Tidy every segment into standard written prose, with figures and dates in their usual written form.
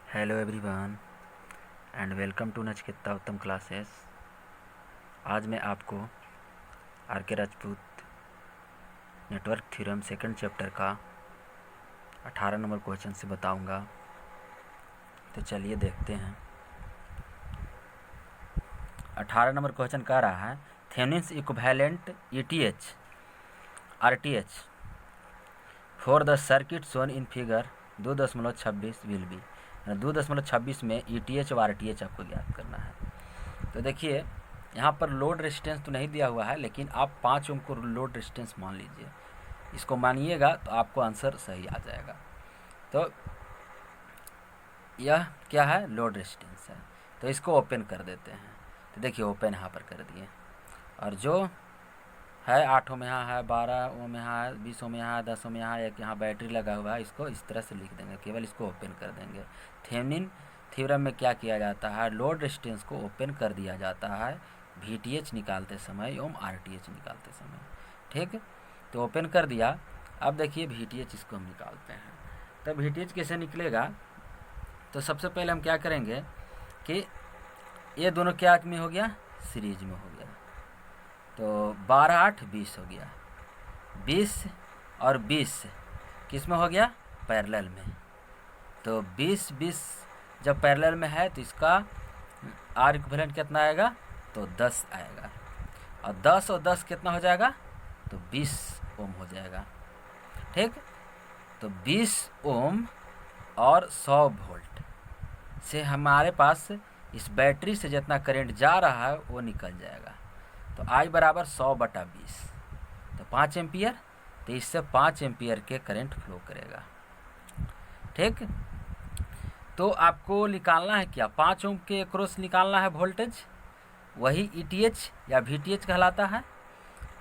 Hello everyone and welcome to Nachiketa Uttam classes. आज मैं आपको R K Rajput network theorem second chapter का 18 नंबर क्वेश्चन से बताऊंगा। तो चलिए देखते हैं। 18 नंबर क्वेश्चन कह रहा है Thevenin's equivalent ETH RTH for the circuit shown in figure 2.26 will be. 2.26 में ईटीएच और आरटीएच आपको ज्ञात करना है। तो देखिए यहाँ पर लोड रेजिस्टेंस तो नहीं दिया हुआ है, लेकिन आप 5 ओम को लोड रेजिस्टेंस मान लीजिए। इसको मानिएगा तो आपको आंसर सही आ जाएगा। तो यह क्या है, लोड रेजिस्टेंस है। तो इसको ओपन कर देते हैं। तो देखिए ओपन यहाँ पर कर दिए, और जो है 8 ओम यहाँ है, 12 ओम यहाँ है, 20 ओम यहाँ है, 10 ओम यहाँ है, एक यहाँ बैटरी लगा हुआ है। इसको इस तरह से लिख देंगे, केवल इसको ओपन कर देंगे। थेवेनिन थ्योरम में क्या किया जाता है, लोड रेजिस्टेंस को ओपन कर दिया जाता है वीटीएच निकालते समय एवं आरटीएच निकालते समय। ठीक, तो ओपन कर दिया। अब देखिए वीटीएच इसको हम निकालते हैं। तो वीटीएच कैसे निकलेगा, तो सबसे पहले हम क्या करेंगे कि ये दोनों क्या में हो गया, सीरीज में हो गया। तो 12 8 20 हो गया, 20 और 20 किस में हो गया, पैरेलल में। तो 20 20 जब पैरेलल में है तो इसका आर इक्विवेलेंट कितना आएगा, तो 10 आएगा। और 10 और 10 कितना हो जाएगा, तो 20 ओम हो जाएगा। ठीक, तो 20 ओम और 100 वोल्ट से हमारे पास इस बैटरी से जितना करंट जा रहा है वो निकल जाएगा। तो I बराबर 100/20, तो 5 एम्पियर। तो इससे 5 एम्पियर के करंट फ्लो करेगा। ठीक, तो आपको निकालना है क्या, 5 ओम के अक्रॉस निकालना है वोल्टेज, वही ईटीएच या वीटीएच कहलाता है।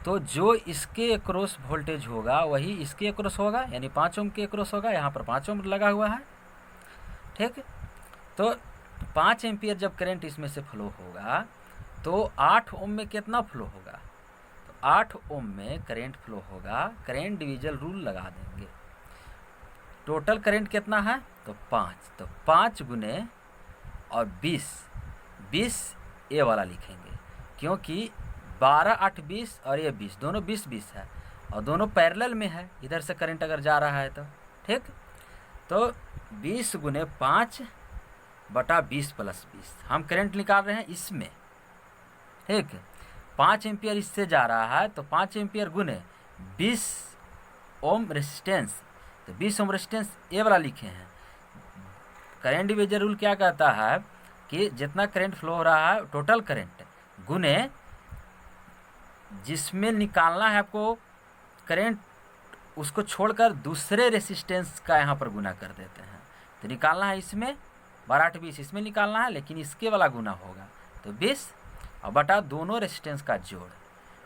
तो जो इसके अक्रॉस वोल्टेज होगा वही इसके अक्रॉस होगा, यानी 5 ओम के अक्रॉस होगा। यहाँ पर 5 ओम लगा हुआ है। ठीक, तो 5 एम्पियर जब करंट इसमें से फ्लो होगा तो 8 ओम में कितना फ्लो होगा, तो 8 ओम में करंट फ्लो होगा। करंट डिवीजन रूल लगा देंगे। टोटल करंट कितना है, तो 5। तो 5 गुने और 20 20 ये वाला लिखेंगे, क्योंकि 12 8 20 और ये 20 दोनों 20 20 है, और दोनों पैरेलल में है। इधर से करंट अगर जा रहा है तो ठीक, तो 20 गुने 5/20 + 20 हम करंट निकाल रहे हैं इसमें। ठीक, 5 एम्पियर इससे जा रहा है, तो 5 एम्पियर गुने 20 ओम रेजिस्टेंस। तो 20 ओम रेजिस्टेंस ये वाला लिखे हैं। करंट डिवीजन रूल क्या कहता है कि जितना करंट फ्लो हो रहा है टोटल करंट गुने जिसमें निकालना है आपको करंट, उसको छोड़कर दूसरे रेजिस्टेंस का यहाँ पर गुना कर देते हैं। तो निकालना है इसमें 12 8 20 इसमें निकालना है, लेकिन इसके वाला गुना होगा तो 20 और बटा दोनों रेजिस्टेंस का जोड़।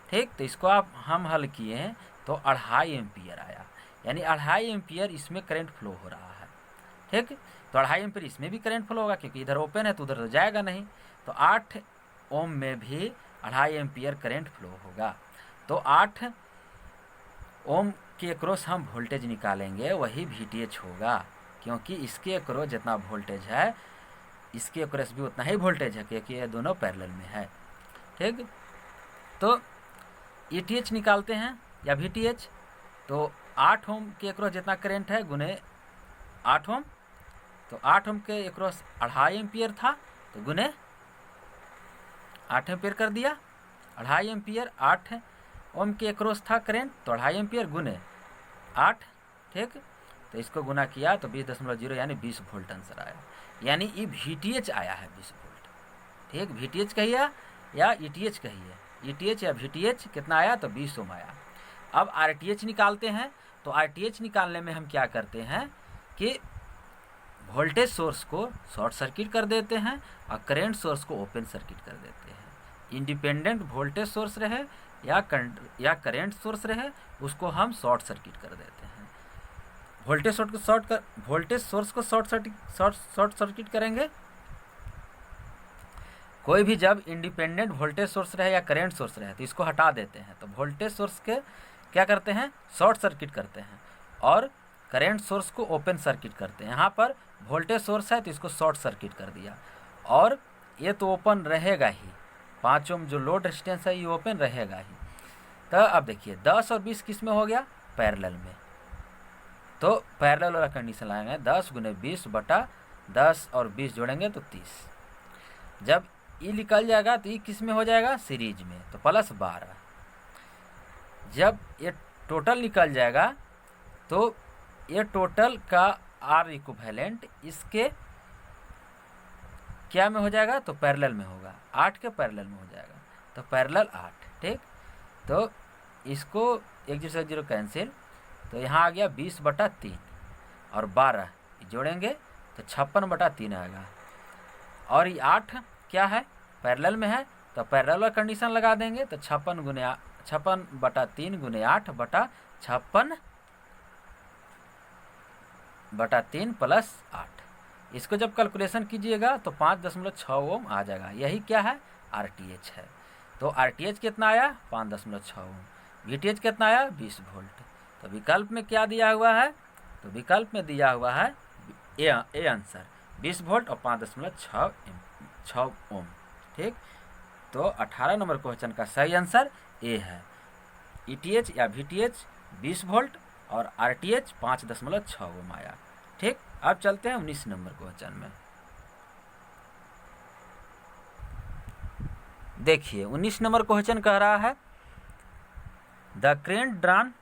ठीक, तो इसको आप हम हल किए तो 2.5 एम्पियर आया, यानी 2.5 एम्पियर इसमें करंट फ्लो हो रहा है। ठीक, तो 2.5 एम्पियर इसमें भी करंट फ्लो होगा, क्योंकि इधर ओपन है तो उधर तो जाएगा नहीं। तो 8 ओम में भी 2.5 एम्पियर करंट फ्लो होगा। तो 8 ओम के अक्रॉस हम वोल्टेज निकालेंगे, वही वीटीएच होगा, क्योंकि इसके अक्रॉस जितना वोल्टेज है इसके अक्रॉस भी उतना ही वोल्टेज है, क्योंकि ये दोनों पैरेलल में है। ठीक, तो ईटीएच निकालते हैं या वीटीएच। तो 8 ओम के अक्रॉस जितना करंट है गुने 8 ओम, तो 8 ओम के अक्रॉस 2.5 एम्पियर था, तो गुने 8 एम्पियर कर दिया। 2.5 एम्पियर 8 ओम के अक्रॉस था करंट, तो 2.5 एम्पियर गुने 8। ठीक, तो इसको गुना किया तो 20.0 यानी 20 वोल्ट आंसर आया, यानी ये वीटीएच आया है 20 वोल्ट। ठीक, वीटीएच कहिए या ईटीएच कहिए, ईटीएच या वीटीएच कितना आया, तो 20 ओम आया। अब आरटीएच निकालते हैं। तो आरटीएच निकालने में हम क्या करते हैं कि वोल्टेज सोर्स को शॉर्ट सर्किट कर देते हैं और करंट सोर्स को ओपन सर्किट कर देते हैं। इंडिपेंडेंट वोल्टेज सोर्स रहे या करंट सोर्स रहे, उसको हम शॉर्ट सर्किट कर देते हैं। वोल्टेज सोर्स को शॉर्ट सर्किट करेंगे। कोई भी जब इंडिपेंडेंट वोल्टेज सोर्स रहे या करंट सोर्स रहे तो इसको हटा देते हैं। तो वोल्टेज सोर्स के क्या करते हैं, शॉर्ट सर्किट करते हैं, और करेंट सोर्स को ओपन सर्किट करते हैं। यहाँ पर वोल्टेज सोर्स है तो इसको शॉर्ट सर्किट कर दिया, और ये तो ओपन रहेगा ही, 5 ओम जो लोड रेजिस्टेंस है ये ओपन रहेगा ही। तो अब देखिए 10 और 20 किस में हो गया, पैरेलल में। तो पैरेलल वाला कंडीशन लाएंगे, 10 × 20 बटा 10 और 20 जोड़ेंगे तो 30। जब ये निकल जाएगा तो ये किस में हो जाएगा, सीरीज में, तो +12। जब ये टोटल निकल जाएगा तो ये टोटल का आर इक्विवेलेंट इसके क्या में हो जाएगा, तो पैरेलल में होगा, 8 के पैरेलल में हो जाएगा, तो पैरेलल 8। ठीक, तो इसको 1 0 0 कैंसिल, तो यहाँ आ गया 20/3 और 12 जोड़ेंगे तो 56/3 आएगा। और ये 8 क्या है, पैरेलल में है, तो पैरेलल कंडीशन लगा देंगे, तो 56/3 × 8 बटा 56/3 + 8। इसको जब कैलकुलेशन कीजिएगा तो 5.6 ओम आ जाएगा। यही क्या है, RTH है। तो RTH कितना आया, 5.6 ओम। VTH कितना आया, 20 वोल्ट। तो विकल्प में क्या दिया हुआ है, तो विकल्प में दिया हुआ है ए आंसर 20 वोल्ट और 5.6 ओम। ठीक, तो 18 नंबर क्वेश्चन का सही आंसर ए है। ETH या VTH 20 वोल्ट और RTH 5.6 ओम आया। ठीक, अब चलते हैं 19 नंबर क्वेश्चन में। देखिए 19 नंबर क्वेश्चन कह रहा है the current drawn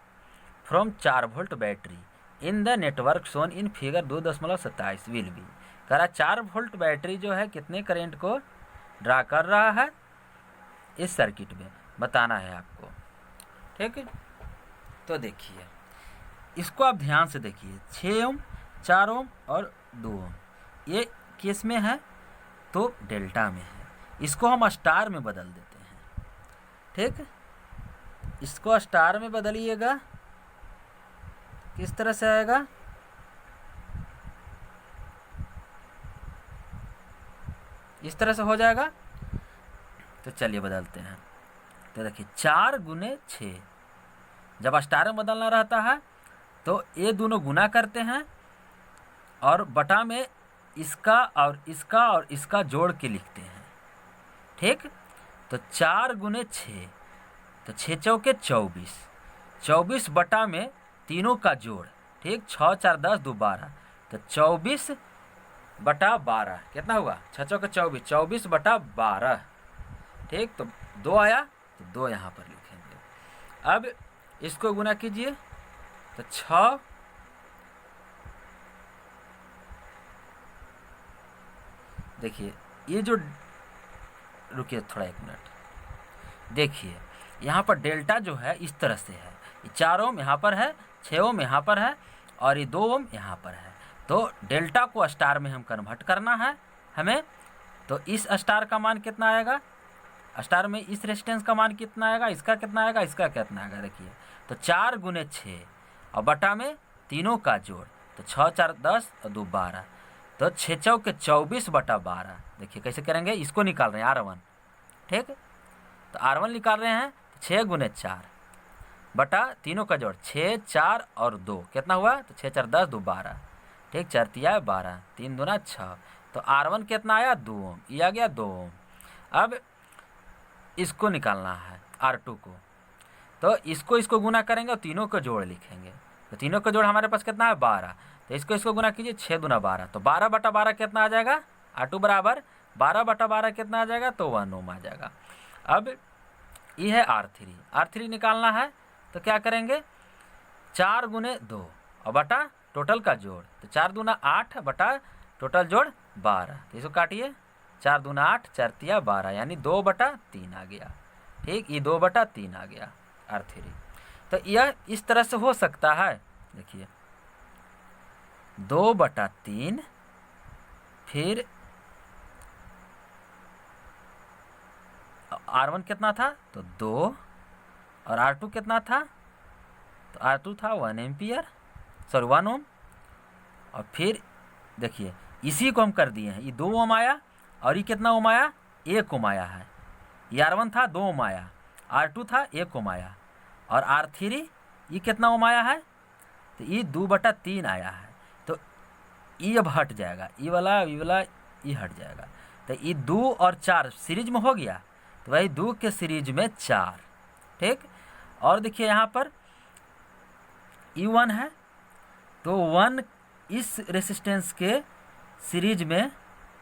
from 4 volt battery in the network shown in figure 2.27 will be. कह रहा 4 वोल्ट बैटरी जो है कितने करेंट को ड्रा कर रहा है इस सर्किट में, बताना है आपको। ठीक है, तो देखिए इसको आप ध्यान से देखिए, 6 ओम, 4 ओम और 2 ओम ये किस में है, तो डेल्टा में है। इसको हम स्टार में बदल देते हैं। ठीक, इसको स्टार में बदलिएगा, किस तरह से आएगा, इस तरह से हो जाएगा। तो चलिए बदलते हैं। तो देखिए 4 × 6, जब स्टार में बदलना रहता है तो ये दोनों गुना करते हैं और बटा में इसका और इसका और इसका जोड़ के लिखते हैं। ठीक, तो 4 × 6, तो 6 चौके 24, 24 बटा में तीनों का जोड़। ठीक, 6 4 10 2 12, तो 24/12 कितना हुआ, 6 चौके 24, 24/12। ठीक, तो 2 आया, तो 2 यहाँ पर लिखेंगे। अब इसको गुना कीजिए, तो 6 देखिए ये जो, रुकिए थोड़ा 1 मिनट, देखिए यहाँ पर डेल्टा जो है इस तरह से है, 4 ओम यहाँ पर है, 6 ओम यहाँ पर है और ये 2 ओम यहाँ पर है। तो डेल्टा को स्टार में हम कन्वर्ट करना है हमें। तो इस स्टार का मान कितना आएगा, स्टार में इस रेजिस्टेंस का मान कितना आएगा, इसका कितना आएगा, इसका कितना आएगा। देखिए तो 4 × 6 और बटा में तीनों का जोड़, तो 6 4 10 और 2 12, तो 6 चौके 24/12। देखिए कैसे करेंगे, इसको निकाल रहे हैं R1। ठीक, तो R1 निकाल रहे हैं, 6 × 4 बटा तीनों का जोड़, 6 4 और 2 कितना हुआ, तो 6 4 10 2 12। ठीक, 4 3 12, 3 दूना 6, तो R1 कितना आया, 2 ओम, ये आ गया 2 ओम। अब इसको निकालना है R2 को, तो इसको गुना करेंगे और तीनों को जोड़ लिखेंगे। तो तीनों का जोड़ हमारे पास कितना है, 12, तो इसको गुना कीजिए, 6 दूना 12, तो 12/12 कितना आ जाएगा, R2 बराबर 12/12 कितना आ जाएगा, तो 1 ओम आ जाएगा। अब ये है R3 निकालना है, तो क्या करेंगे, 4 × 2 और बटा टोटल का जोड़, तो 4 दूना 8 बटा टोटल जोड़ 12, तो इसको काटिए, 4 दूना 8, 4 3 12, यानी 2/3 आ गया। ठीक, ये 2/3 आ गया R3। तो यह इस तरह से हो सकता है, देखिए 2/3, फिर R1 कितना था, तो 2, और R2 कितना था, तो R2 था 1 एम्पियर, सॉरी 1 ओम। और फिर देखिए इसी को हम कर दिए हैं, ये 2 ओम आया और ये कितना ओम आया, 1 ओम आया है। ये R1 था 2 ओम आया, R2 था 1 ओम आया, और R3 ये कितना ओम आया है, तो ई 2/3 आया है, तो ई अब हट जाएगा, ई वाला ई हट जाएगा। तो ई 2 और 4 सीरीज में हो गया, तो वही 2 के सीरीज में 4। ठीक, और देखिए यहाँ पर E1 है, तो 1 इस रेसिस्टेंस के सीरीज में,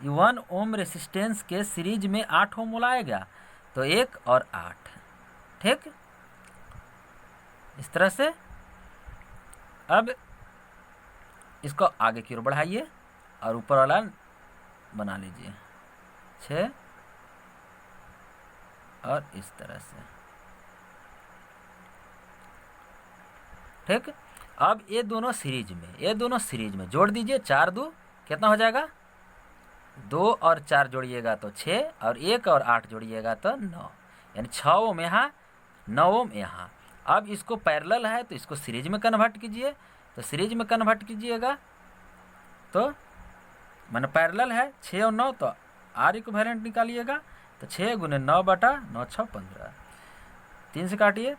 1 ओम रेसिस्टेंस के सीरीज में 8 ओम लाया गया, तो 1 और 8। ठीक, इस तरह से अब इसको आगे की ओर बढ़ाइए और ऊपर वाला बना लीजिए 6, और इस तरह से। ठीक, अब ये दोनों सीरीज में जोड़ दीजिए, 4 2 कितना हो जाएगा, 2 और 4 जोड़िएगा तो 6, और 1 और 8 जोड़िएगा तो 9, यानी 6 ओम यहाँ, 9 ओम यहाँ। अब इसको पैरेलल है तो इसको सीरीज में कन्वर्ट कीजिए, तो सीरीज में कन्वर्ट कीजिएगा तो माने पैरेलल है 6 और 9, तो आर इक्विवेलेंट निकालिएगा, तो 6 गुने 9 बटा 9 6 15, 3 से काटिए,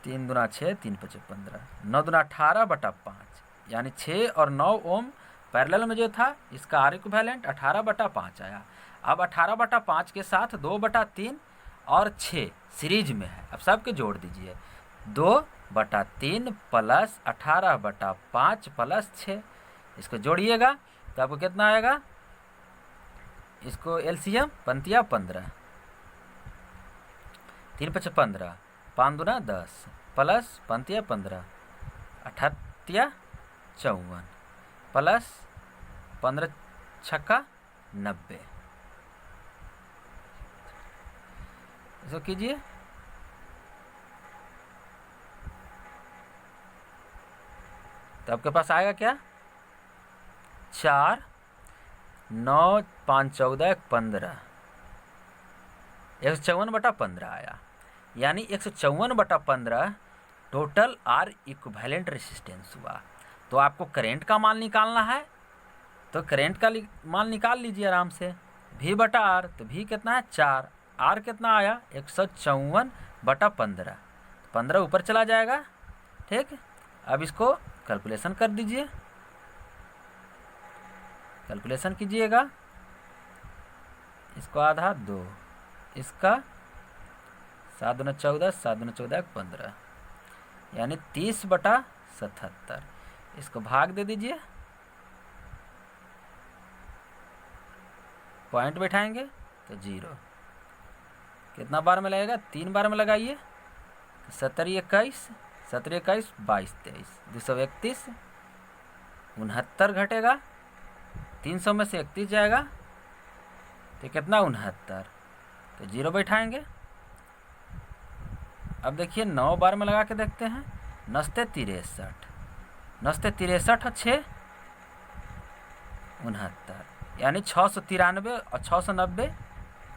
3 दूना 6, 3 5 15, 9 दूना 18 बटा 5, यानी 6 और 9 ओम पैरेलल में जो था इसका आर इक्विवेलेंट 18 बटा 5 आया। अब 18 बटा 5 के साथ 2 बटा 3 और 6 सीरीज में है, अब सबके जोड़ दीजिए, 2 बटा 3 प्लस 18 बटा 5 प्लस 6, इसको जोड़िएगा तो आपको कितना आएगा, इसको एलसीएम पंतिया 15, 3 5 15, 5 दूना 10 प्लस पंतिया 15, 88 54 प्लस 15 छक्का 90, इसको कीजिए, तो आपके पास आएगा क्या, 4 9 5 14 15, 154 बटा 15 आया, यानी 154 बटा 15 टोटल आर इक्विवेलेंट रेसिस्टेंस हुआ। तो आपको करंट का मान निकालना है, तो करंट का मान निकाल लीजिए आराम से, V बटा आर, तो V कितना है 4, आर कितना आया 154 बटा 15, 15 ऊपर चला जाएगा। ठीक, अब इसको कैलकुलेशन कर दीजिए, कैलकुलेशन कीजिएगा, इसको आधा 2, इसका 7 दूना 14, 7 दूना 14 15, यानी 30 बटा 77, इसको भाग दे दीजिए, पॉइंट बैठाएंगे तो 0, कितना बार में लगेगा, 3 बार में लगाइए, 70 21 17 21 22 23, 231, 69 घटेगा, 300 में से 31 जाएगा तो कितना 69, तो 0 बैठाएंगे। अब देखिए 9 बार में लगा के देखते हैं, 9 63, 9 63 और 6 69, यानी 693 और 690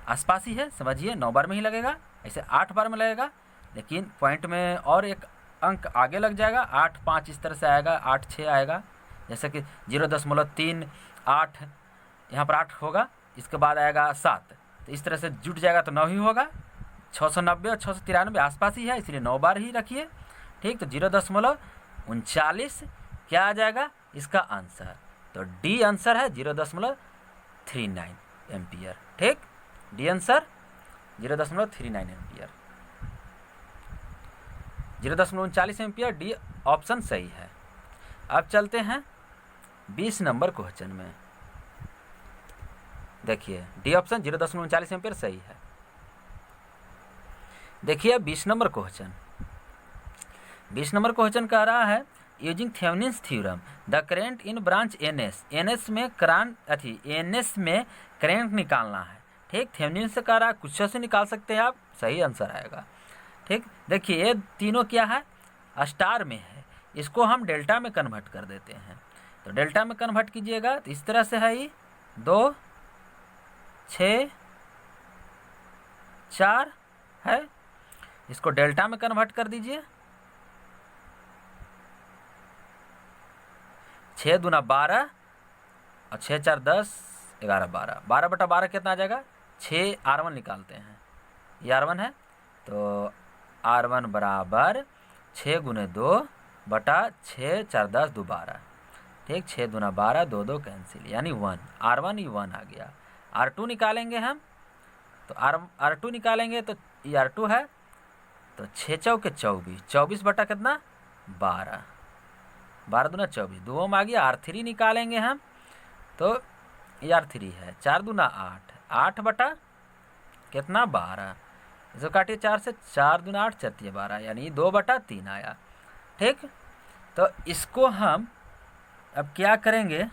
आसपास ही है, समझिए 9 बार में ही लगेगा, ऐसे 8 बार में लगेगा, लेकिन पॉइंट में और एक अंक आगे लग जाएगा, 8 5 इस तरह से आएगा, 8 6 आएगा, जैसे कि 0.38 यहाँ पर 8 होगा, इसके बाद आएगा 7, तो इस तरह से जुट जाएगा तो 9 ही होगा, 690 और 693 आसपास ही है, इसलिए 9 बार ही रखिए। ठीक, तो 0.39 क्या आ जाएगा इसका आंसर, तो डी आंसर है 0.39 एम्पियर। ठीक, D answer 0.39 ampere, 0.39 ampere, D option सही है। अब चलते हैं 20 नंबर क्वेश्चन में, देखिए डी ऑप्शन 0.39 एम्पियर सही है। देखिए 20 नंबर क्वेश्चन, 20 नंबर क्वेश्चन कह रहा है using Thevenin's theorem the current in branch NS में एनएस में करंट निकालना है। ठीक, थेवेनिन से कह रहा है, कुछ से निकाल सकते हैं आप, सही आंसर आएगा। ठीक, देखिए ये तीनों क्या है, स्टार में है, इसको हम डेल्टा में कन्वर्ट कर देते हैं, तो डेल्टा में कन्वर्ट कीजिएगा तो इस तरह से है, ये 2 6 4 है, इसको डेल्टा में कन्वर्ट कर दीजिए, 6 दूना 12 और 6 4 10 11 12, 12 बटा 12 कितना आ जाएगा, 6 R1 निकालते हैं, ये R1 है, तो R1 बराबर 6 गुने 2 बटा 6 4 10 2 12, ठीक। 6 दूना 12, 2 2 कैंसिल, यानी 1, R1 ये 1 आ गया। R2 निकालेंगे हम, तो R2 निकालेंगे तो ये R2 है, तो 6 चौके 24, 24 बटा कितना 12, 12 दूना 24, 2 ओम आ गया। R3 निकालेंगे हम, तो ये R3 है, 4 दूना 8, 8 बटा कितना 12, इसको काटिए 4 से, 4 दूना 8, 4 12, यानी 2 बटा 3 आया, ठीक। तो इसको हम अब क्या करेंगे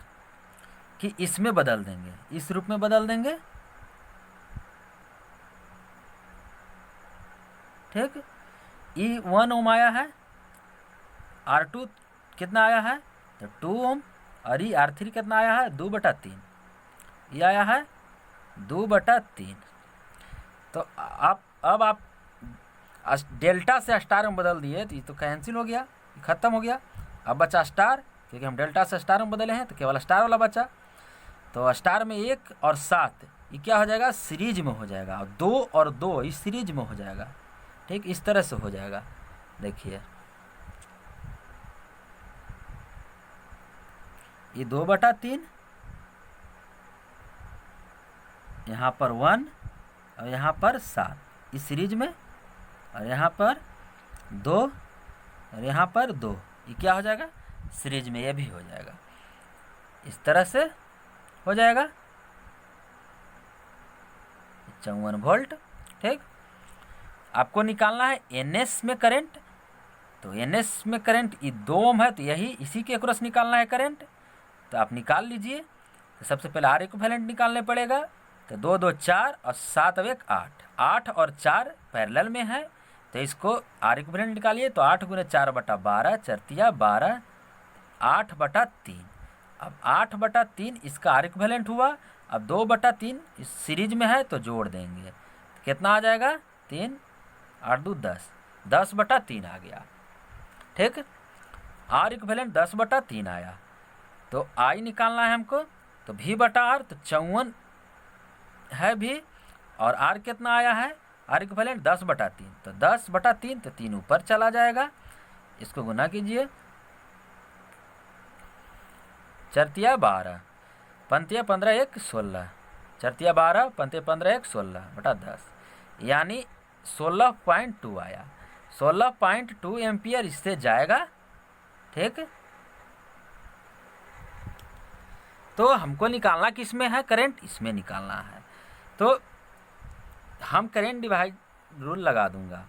कि इसमें बदल देंगे, इस रूप में बदल देंगे, ठीक। ये 1 ओम आया है, R2 कितना आया है, तो 2 ओम, और ये R3 कितना आया है, 2 बटा 3, ये आया है 2 बटा 3। तो अब आप डेल्टा से स्टार में बदल दिए, तो ये तो कैंसिल हो गया, खत्म हो गया। अब बचा स्टार, क्योंकि हम डेल्टा से स्टार में बदले हैं, तो केवल स्टार वाला बचा। तो स्टार में 1 और 7 ये क्या हो जाएगा, सीरीज में हो जाएगा, और 2 और 2 इस सीरीज में हो जाएगा, ठीक। इस तरह से हो जाएगा, देखिए ये 2 बटा 3, यहाँ पर 1 और यहाँ पर 7 इस सीरीज में, और यहाँ पर 2 और यहाँ पर 2, ये क्या हो जाएगा, सीरीज में, ये भी हो जाएगा, इस तरह से हो जाएगा 54 वोल्ट, ठीक। आपको निकालना है NS में करंट, तो NS में करंट ये 2 ओम है, तो यही इसी के अक्रॉस निकालना है करंट, तो आप निकाल लीजिए। तो सबसे पहले R इक्विवेलेंट निकालने पड़ेगा, तो 2 2 4 और 7 1 8, 8 और 4 पैरेलल में है, तो इसको R इक्विवेलेंट निकालिए, तो 8 गुने 4 बटा 12, 4 12, 8 बटा 3। अब 8 बटा 3 इसका R इक्विवेलेंट हुआ। अब 2 बटा 3 इस सीरीज में है, तो जोड़ देंगे, तो कितना आ जाएगा, 3 8 2 10, 10 बटा 3 आ गया, ठीक। R इक्विवेलेंट 10 बटा 3 आया, तो I निकालना है हमको, तो V बटा R, तो 54 है भी, और R कितना आया है, R इक्विवेलेंट 10 बटा 3, तो 10 बटा 3, तो 3 ऊपर चला जाएगा, इसको गुना कीजिए, 4 12, 5 15 1 16, 4 12, 5 15 1 16 बटा 10, यानी 16.2 आया, 16.2 एम्पियर इससे जाएगा, ठीक। तो हमको निकालना किस में है, करंट इसमें निकालना है, तो हम करंट डिवाइड रूल लगा दूंगा,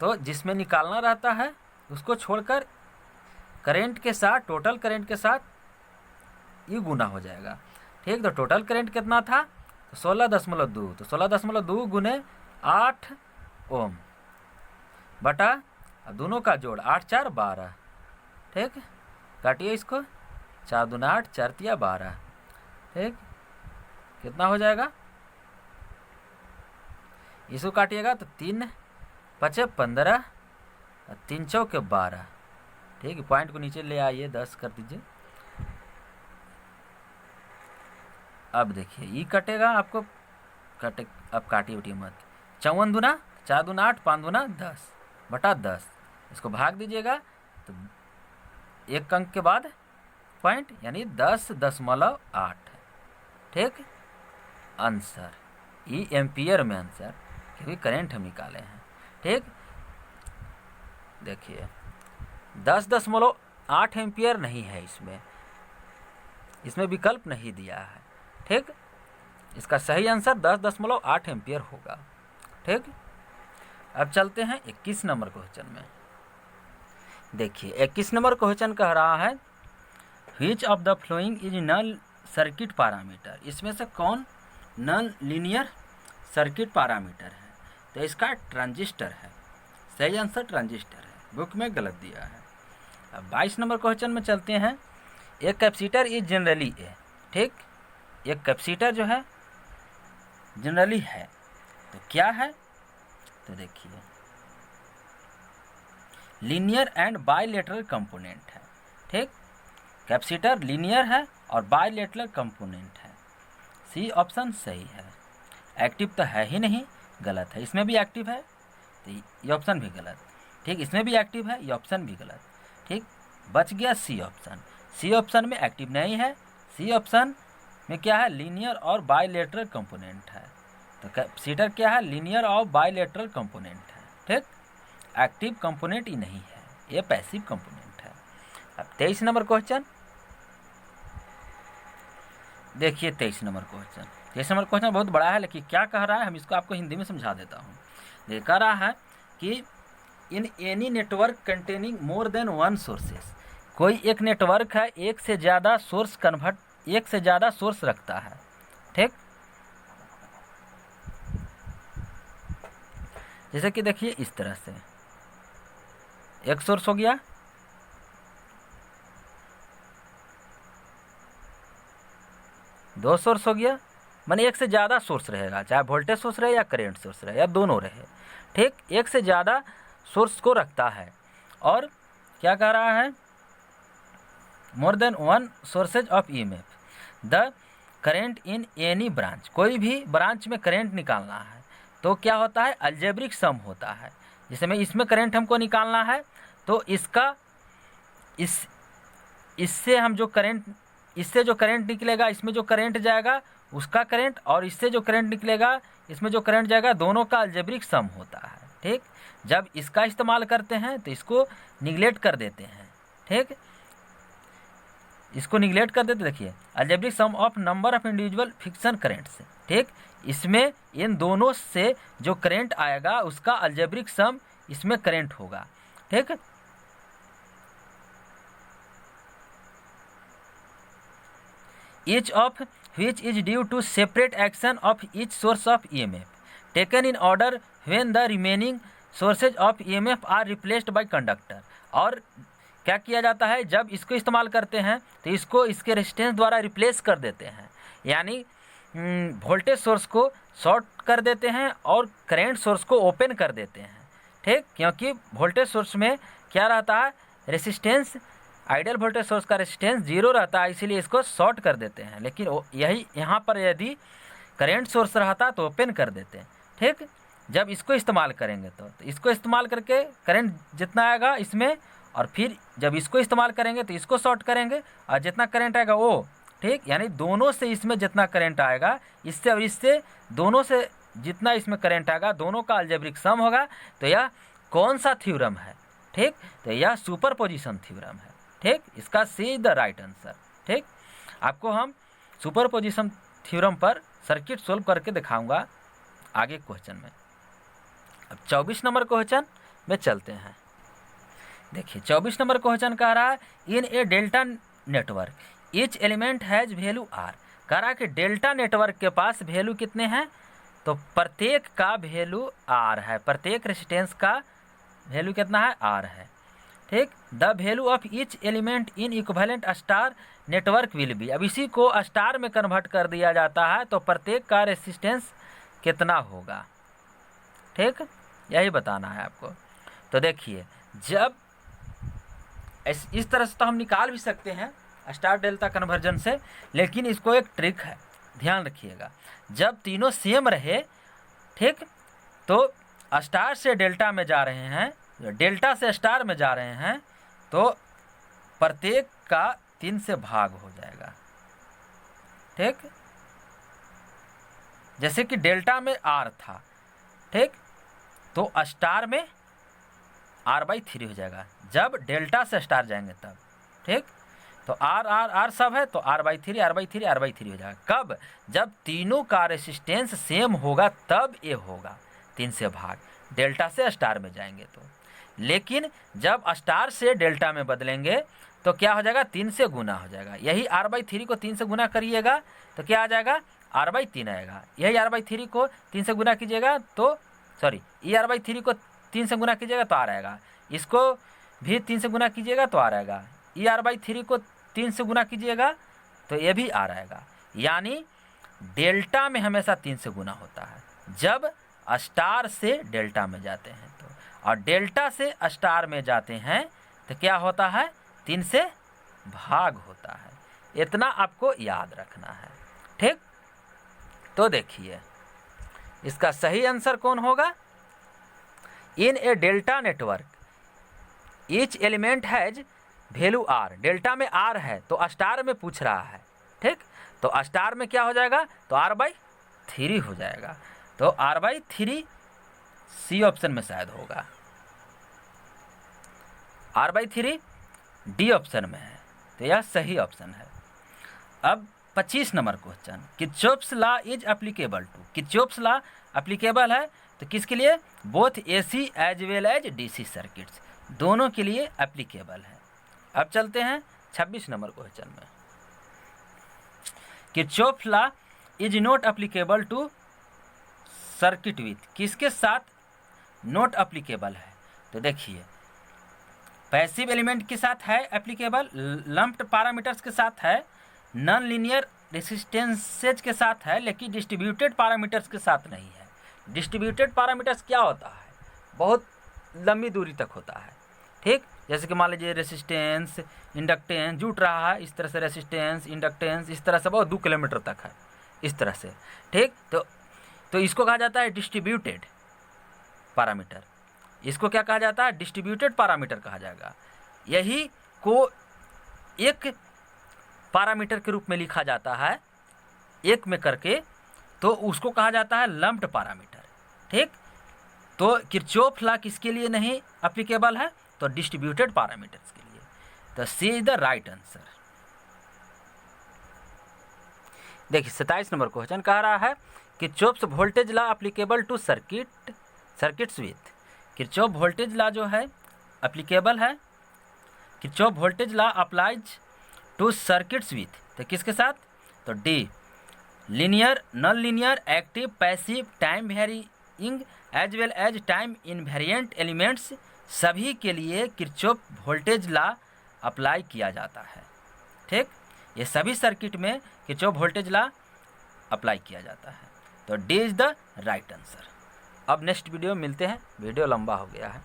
तो जिसमें निकालना रहता है उसको छोड़कर करंट के साथ, टोटल करंट के साथ ये गुना हो जाएगा, ठीक। तो टोटल करंट कितना था, तो 16.2, तो 16.2 गुने 8 ओम बटा, अब दोनों का जोड़ 8 4 12, ठीक। काटिए इसको, 4 दूना 8, 4 3 12, ठीक। कितना हो जाएगा, इसको काटिएगा तो 3 5 15 और 3 चौके 12, ठीक। पॉइंट को नीचे ले आइए, 10 कर दीजिए। अब देखिए ये कटेगा, आपको कटे, अब काटिए उटिए मत, 54 दूना 4 दूना 8, 5 दूना 10 बटा 10, इसको भाग दीजिएगा, तो एक अंक के बाद पॉइंट, यानी 10.8, ठीक। आंसर ई एम्पियर में आंसर, क्योंकि करंट हम निकाले हैं, ठीक। देखिए 10.8 एम्पियर नहीं है, इसमें विकल्प नहीं दिया है, ठीक। इसका सही आंसर 10.8 एम्पियर होगा, ठीक। अब चलते हैं 21 नंबर क्वेश्चन में। देखिए 21 नंबर क्वेश्चन कह रहा है, which of the following is non circuit parameter, इसमें से कौन नॉन लीनियर सर्किट पैरामीटर है, तो इसका ट्रांजिस्टर है, सही आंसर ट्रांजिस्टर है, बुक में गलत दिया है। अब 22 नंबर क्वेश्चन में चलते हैं, एक कैपेसिटर इज जनरली ए, ठीक। एक कैपेसिटर जो है जनरली है, तो क्या है, तो देखिए लीनियर एंड बाइलेटरल कंपोनेंट है, ठीक। कैपेसिटर लीनियर है और बाइलेटरल कंपोनेंट है, सी ऑप्शन सही है। एक्टिव तो है ही नहीं, गलत है, इसमें भी एक्टिव है, तो ये ऑप्शन भी गलत, ठीक। इसमें भी एक्टिव है, ये ऑप्शन भी गलत, ठीक। ठीक, बच गया सी ऑप्शन। सी ऑप्शन में एक्टिव नहीं है, सी ऑप्शन में क्या है, लीनियर और बायलेटरल कंपोनेंट है। तो कैपेसिटर क्या है, लीनियर और बायलेटरल कंपोनेंट है। ठीक, एक्टिव कंपोनेंट ही नहीं है, ये पैसिव कंपोनेंट है। अब 23 नंबर क्वेश्चन देखिए। 23 नंबर क्वेश्चन, 23 नंबर क्वेश्चन बहुत बड़ा है, लेकिन क्या कह रहा है हम इसको आपको हिंदी में समझा देता हूँ। ये कह रहा है कि in any network containing more than one sources, कोई एक नेटवर्क है एक से ज़्यादा सोर्स रखता है। ठीक, जैसे कि देखिए इस तरह से एक सोर्स हो गया, दो सोर्स हो गया, माने एक से ज़्यादा सोर्स रहेगा, चाहे वोल्टेज सोर्स रहे या करंट सोर्स रहे या दोनों रहे। ठीक, एक से ज़्यादा सोर्स को रखता है। और क्या कह रहा है, more than one sources of EMF, the current in any branch, कोई भी ब्रांच में करंट निकालना है तो क्या होता है, अलजेब्रिक सम होता है। जैसे में इसमें करंट हमको निकालना है तो इसका इससे हम जो करंट, इससे जो करंट निकलेगा इसमें जो करंट जाएगा उसका करंट, और इससे जो करंट निकलेगा इसमें जो करंट जाएगा, दोनों का अलजेब्रिक सम होता है। ठीक, जब इसका इस्तेमाल करते हैं तो इसको निगलेक्ट कर देते हैं। ठीक, इसको निगलेक्ट कर देते, देखिए algebraic sum of number of individual fiction current से। ठीक, इसमें इन दोनों से जो करंट आएगा उसका अलजेब्रिक सम इसमें करंट होगा। ठीक, each of which is due to separate action of each source of EMF taken in order when the remaining sources of EMF are replaced by conductor। और क्या किया जाता है, जब इसको इस्तेमाल करते हैं तो इसको इसके रेजिस्टेंस द्वारा रिप्लेस कर देते हैं, यानी वोल्टेज सोर्स को शॉर्ट कर देते हैं और करंट सोर्स को ओपन कर देते हैं। ठीक, क्योंकि वोल्टेज सोर्स में क्या रहता है, रेजिस्टेंस, आइडियल वोल्टेज सोर्स का रेजिस्टेंस 0 रहता है, इसीलिए इसको शॉर्ट कर देते हैं। लेकिन यही यहाँ पर यदि करंट सोर्स रहता तो ओपन कर देते हैं। ठीक, जब इसको इस्तेमाल करेंगे तो इसको इस्तेमाल करके करंट जितना आएगा इसमें, और फिर जब इसको इस्तेमाल करेंगे तो इसको शॉर्ट करेंगे और जितना करंट आएगा वो, ठीक, यानी दोनों से इसमें जितना करंट आएगा इससे और इससे, दोनों से जितना इसमें करंट आएगा दोनों का अलजेब्रिक सम होगा। तो यह कौन सा थ्योरम है, ठीक, तो यह सुपरपोजिशन थ्योरम है। ठीक, इसका सी द राइट आंसर। ठीक, आपको हम सुपरपोजिशन थ्योरम पर सर्किट सोल्व करके दिखाऊंगा आगे क्वेश्चन में। अब 24 नंबर क्वेश्चन में चलते हैं। देखिए 24 नंबर क्वेश्चन कह रहा है, in a delta network each element has value R. कह रहा है कि डेल्टा नेटवर्क के पास वैल्यू कितने हैं, तो प्रत्येक का वैल्यू आर है, प्रत्येक रेजिस्टेंस का वैल्यू कितना है, आर है। ठीक, the value of each element in equivalent star network will be. अब इसी को स्टार में कन्वर्ट कर दिया जाता है तो प्रत्येक का रेजिस्टेंस कितना होगा। ठीक, यही बताना है आपको। तो देखिए, जब इस तरह से तो हम निकाल भी सकते हैं स्टार डेल्टा कन्वर्जन से, लेकिन इसको एक ट्रिक है, ध्यान रखिएगा। जब तीनों सेम रहे, ठीक, तो स्टार से डेल्टा में जा रहे हैं, डेल्टा से स्टार में जा रहे हैं, तो प्रत्येक का 3 से भाग हो जाएगा। ठीक, जैसे कि डेल्टा में आर था, ठीक, तो स्टार में R/3 हो जाएगा जब डेल्टा से स्टार जाएंगे तब। ठीक, तो आर आर आर सब है तो R/3 R/3 R/3 हो जाएगा। कब, जब तीनों का रेसिस्टेंस सेम होगा तब ये होगा 3 से भाग, डेल्टा से स्टार में जाएंगे तो। लेकिन जब स्टार से डेल्टा में बदलेंगे तो क्या हो जाएगा, 3 से गुना हो जाएगा। यही R/3 को 3 से गुना करिएगा तो क्या आ जाएगा, R/3 आएगा। यही R/3 को 3 से गुना कीजिएगा तो ये R/3 को 3 से गुना कीजिएगा तो आ रहेगा, इसको भी 3 से गुना कीजिएगा तो आ रहेगा, ये R/3 को 3 से गुना कीजिएगा तो ये भी आ रहेगा। यानी डेल्टा में हमेशा 3 से गुना होता है जब स्टार से डेल्टा में जाते हैं तो, और डेल्टा से स्टार में जाते हैं तो क्या होता है, 3 से भाग होता है। इतना आपको याद रखना है। ठीक, तो देखिए इसका सही आंसर कौन होगा, in a delta network each element has value R, delta में आर है तो स्टार में पूछ रहा है, ठीक, तो स्टार में क्या हो जाएगा, तो r/3 हो जाएगा, तो r/3 सी ऑप्शन में शायद होगा, r/3 डी ऑप्शन में है, तो यह सही ऑप्शन है। अब 25 number question, Kirchhoff's law is applicable to, Kirchhoff's law applicable है तो किसके लिए, both AC as well as DC circuits, दोनों के लिए एप्लीकेबल है। अब चलते हैं 26 नंबर क्वेश्चन में, Kirchhoff's law is not applicable to circuit with, किसके साथ नॉट एप्लीकेबल है, तो देखिए पैसिव एलिमेंट के साथ है एप्लीकेबल, लंप्ड पैरामीटर्स के साथ है, नॉन लीनियर रेसिस्टेंसेज के साथ है, लेकिन डिस्ट्रीब्यूटेड पैरामीटर्स के साथ नहीं है। डिस्ट्रीब्यूटेड पैरामीटर्स क्या होता है, बहुत लंबी दूरी तक होता है, ठीक, जैसे कि मान लीजिए रेसिस्टेंस, इंडक्टेंस जुट रहा है, इस तरह से रेसिस्टेंस, इंडक्टेंस, इस तरह से बहुत 2 किलोमीटर तक है, इस तरह से, ठीक, तो इसको कहा जाता है डिस्ट्रीब्यूटेड पैरामीटर, इसको क्या कहा जाता है, डिस्ट्रीब्यूटेड पैरामीटर कहा जाएगा। यही को एक पैरामीटर के रूप में लिखा जाता है, एक में करके, तो उसको कहा जाता है लंप्ड पैरामीटर, ठीक, तो किरचॉफ लॉ किसके लिए नहीं एप्लीकेबल है, तो डिस्ट्रीब्यूटेड पैरामीटर्स के लिए, तो C is the right answer. देखिए 27 नंबर क्वेश्चन कह रहा है Kirchhoff's voltage law applicable to circuits with, Kirchhoff voltage law जो है एप्लीकेबल है, Kirchhoff voltage law applies to circuits with, तो किसके साथ, तो D, linear, non linear, active, passive, time varying as well as time invariant elements, सभी के लिए किरचॉफ वोल्टेज लॉ अप्लाई किया जाता है, ठीक, ये सभी सर्किट में किरचॉफ वोल्टेज लॉ अप्लाई किया जाता है, तो D is the right answer. अब नेक्स्ट वीडियो में मिलते हैं, वीडियो लंबा हो गया है।